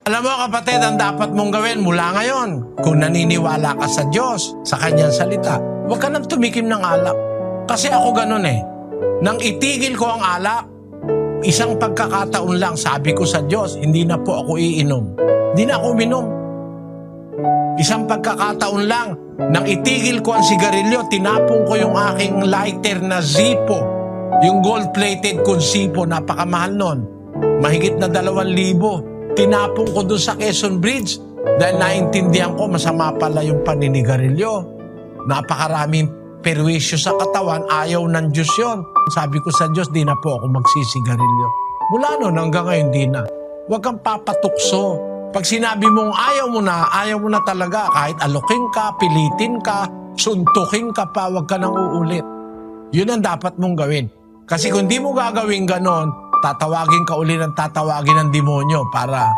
Alam mo kapatid, ang dapat mong gawin mula ngayon, kung naniniwala ka sa Diyos, sa Kanyang salita, huwag ka nang tumikim ng alak. Kasi ako ganun eh. Nang itigil ko ang alak, isang pagkakataon lang, sabi ko sa Diyos, hindi na po ako iinom. Hindi na ako uminom. Isang pagkakataon lang, nang itigil ko ang sigarilyo, tinapong ko yung aking lighter na Zippo. Yung gold-plated kong Zippo, napakamahal nun. Mahigit na 2,000. Tinapong ko doon sa Quezon Bridge dahil naintindihan ko masama pala yung paninigarilyo. Napakaraming perwisyo sa katawan, ayaw ng Diyos yun. Sabi ko sa Diyos, di na po ako magsisigarilyo. Mula noon hanggang ngayon, di na. Huwag kang papatukso. Pag sinabi mong ayaw mo na talaga. Kahit alokin ka, pilitin ka, suntukin ka pa, huwag ka nang uulit. Yun ang dapat mong gawin. Kasi kung di mo gagawin ganon, tatawagin ka uli ng tatawagin ng demonyo para